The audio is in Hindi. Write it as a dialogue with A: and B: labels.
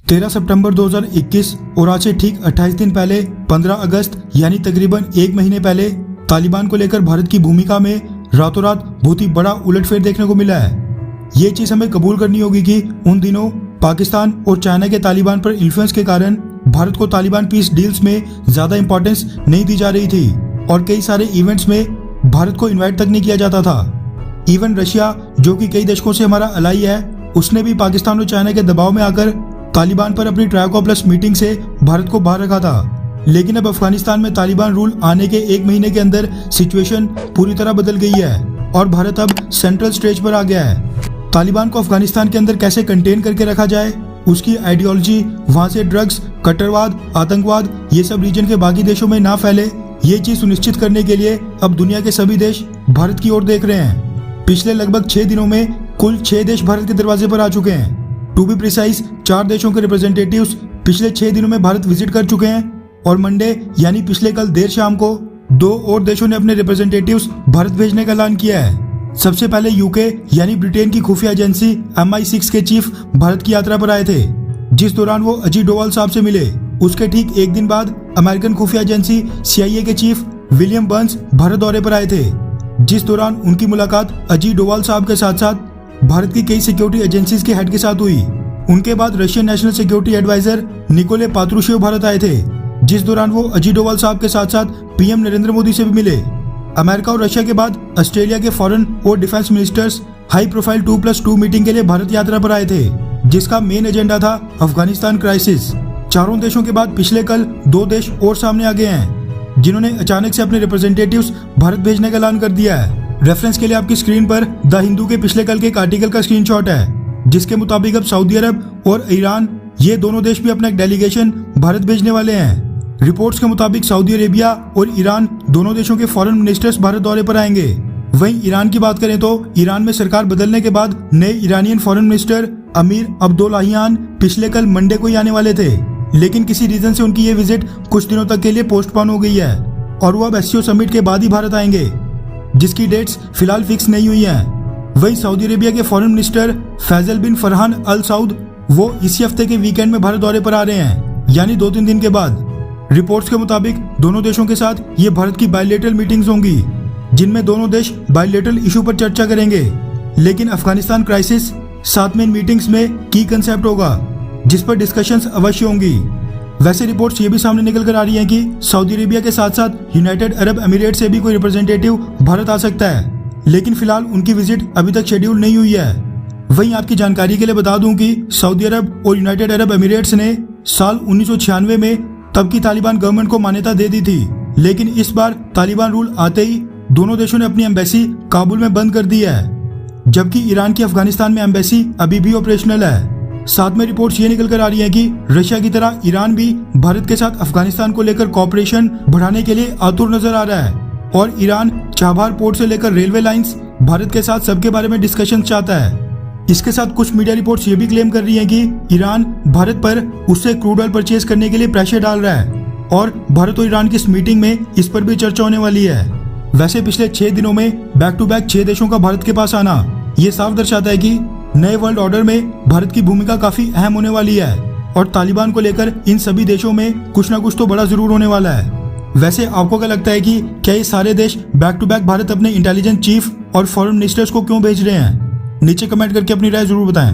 A: 13 सितंबर 2021 और आज से ठीक 28 दिन पहले 15 अगस्त यानी तकरीबन एक महीने पहले तालिबान को लेकर भारत की भूमिका में रातों रात बहुत ही बड़ा उलटफेर देखने को मिला है। ये चीज हमें कबूल करनी होगी कि उन दिनों पाकिस्तान और चाइना के तालिबान पर इन्फ्लुएंस के कारण भारत को तालिबान पीस डील्स में ज्यादा इंपॉर्टेंस नहीं दी जा रही थी और कई सारे इवेंट्स में भारत को इन्वाइट तक नहीं किया जाता था। इवन रशिया, जो कि कई दशकों से हमारा अलाई है, उसने भी पाकिस्तान और चाइना के दबाव में आकर तालिबान पर अपनी ट्राइको प्लस मीटिंग से भारत को बाहर रखा था। लेकिन अब अफगानिस्तान में तालिबान रूल आने के एक महीने के अंदर सिचुएशन पूरी तरह बदल गई है और भारत अब सेंट्रल स्टेज पर आ गया है। तालिबान को अफगानिस्तान के अंदर कैसे कंटेन करके रखा जाए, उसकी आइडियोलॉजी वहां से ड्रग्स, कट्टरवाद, आतंकवाद ये सब रीजन के बाकी देशों में ना फैले, ये चीज सुनिश्चित करने के लिए अब दुनिया के सभी देश भारत की ओर देख रहे हैं। पिछले लगभग 6 दिनों में कुल 6 देश भारत के दरवाजे पर आ चुके हैं। टू बी प्रिसाइज 4 देशों के रिप्रेजेंटेटिव्स पिछले 6 दिनों में भारत विजिट कर चुके हैं और मंडे यानी पिछले कल देर शाम को 2 और देशों ने अपने रिप्रेजेंटेटिव्स भारत भेजने का ऐलान किया है। सबसे पहले यूके यानी ब्रिटेन की खुफिया एजेंसी MI6 के चीफ भारत की यात्रा पर आए थे, जिस दौरान वो अजीत डोवाल साहब से मिले। उसके ठीक एक दिन बाद अमेरिकन खुफिया एजेंसी CIA के चीफ विलियम बर्न्स भारत दौरे पर आए थे, जिस दौरान उनकी मुलाकात अजीत डोवाल साहब के साथ साथ भारत की कई सिक्योरिटी एजेंसीज के हेड के साथ हुई। उनके बाद Russian national security adviser Nikolai Patrushev Bharat आए थे, जिस दौरान वो अजीत डोवाल साहब के साथ साथ PM नरेंद्र मोदी से भी मिले। अमेरिका और रशिया के बाद ऑस्ट्रेलिया के फॉरेन और defence ministers high profile 2+2 meeting के लिए भारत यात्रा पर आए थे, जिसका मेन एजेंडा था अफगानिस्तान क्राइसिस। चारों देशों के बाद पिछले कल 2 देश और सामने आ गए हैं, जिन्होंने अचानक से अपने रिप्रेजेंटेटिव्स भारत भेजने का ऐलान कर दिया है। रेफरेंस के लिए आपकी स्क्रीन पर द हिंदू के पिछले कल के एक आर्टिकल का स्क्रीनशॉट है, जिसके मुताबिक अब सऊदी अरब और ईरान ये दोनों देश भी अपना एक डेलीगेशन भारत भेजने वाले हैं। रिपोर्ट्स के मुताबिक सऊदी अरेबिया और ईरान दोनों देशों के फॉरेन मिनिस्टर्स भारत दौरे पर आएंगे। वहीं ईरान की बात करें तो ईरान में सरकार बदलने के बाद नए ईरानियन फॉरेन मिनिस्टर अमीर अब्दुल्लाहियान पिछले कल मंडे को ही आने वाले थे, लेकिन किसी रीजन से उनकी ये विजिट कुछ दिनों तक के लिए पोस्टपोन हो गई है और वो अब SCO समिट के बाद ही भारत आएंगे, जिसकी डेट्स फिलहाल फिक्स नहीं हुई हैं। वहीं सऊदी अरेबिया के फॉरेन मिनिस्टर फैजल बिन फरहान अल सऊद वो इसी हफ्ते के वीकेंड में भारत दौरे पर आ रहे हैं, यानी 2-3 दिन के बाद। रिपोर्ट्स के मुताबिक दोनों देशों के साथ ये भारत की बायलैटरल मीटिंग्स होंगी, जिनमें दोनों देश बायलैटरल इशू पर चर्चा करेंगे। लेकिन अफगानिस्तान क्राइसिस साथ में इन मीटिंग्स में की कंसेप्ट होगा, जिस पर डिस्कशंस अवश्य होंगी। वैसे रिपोर्ट्स ये भी सामने निकल कर आ रही हैं कि सऊदी अरेबिया के साथ साथ यूनाइटेड अरब एमिरेट से भी कोई रिप्रेजेंटेटिव भारत आ सकता है, लेकिन फिलहाल उनकी विजिट अभी तक शेड्यूल नहीं हुई है। वहीं आपकी जानकारी के लिए बता दूं कि सऊदी अरब और यूनाइटेड अरब एमिरेट्स ने साल 1996 में तब की तालिबान गवर्नमेंट को मान्यता दे दी थी, लेकिन इस बार तालिबान रूल आते ही दोनों देशों ने अपनी एम्बेसी काबुल में बंद कर दी है, जबकि ईरान की अफगानिस्तान में एम्बेसी अभी भी ऑपरेशनल है। साथ में रिपोर्ट्स ये निकल कर आ रही हैं कि रशिया की तरह ईरान भी भारत के साथ अफगानिस्तान को लेकर कॉपरेशन बढ़ाने के लिए आतुर नजर आ रहा है और ईरान चाबहार पोर्ट से लेकर रेलवे लाइंस भारत के साथ सबके बारे में डिस्कशन चाहता है। इसके साथ कुछ मीडिया रिपोर्ट्स ये भी क्लेम कर रही हैं कि ईरान भारत पर उससे क्रूड ऑयल परचेज करने के लिए प्रेशर डाल रहा है और भारत और ईरान की इस मीटिंग में इस पर भी चर्चा होने वाली है। वैसे पिछले 6 दिनों में बैक टू बैक 6 देशों का भारत के पास आना ये साफ दर्शाता है कि नए वर्ल्ड ऑर्डर में भारत की भूमिका काफी अहम होने वाली है और तालिबान को लेकर इन सभी देशों में कुछ ना कुछ तो बड़ा जरूर होने वाला है। वैसे आपको क्या लगता है कि क्या ये सारे देश बैक टू बैक भारत अपने इंटेलिजेंस चीफ और फॉरेन मिनिस्टर्स को क्यों भेज रहे हैं? नीचे कमेंट करके अपनी राय जरूर बताएं।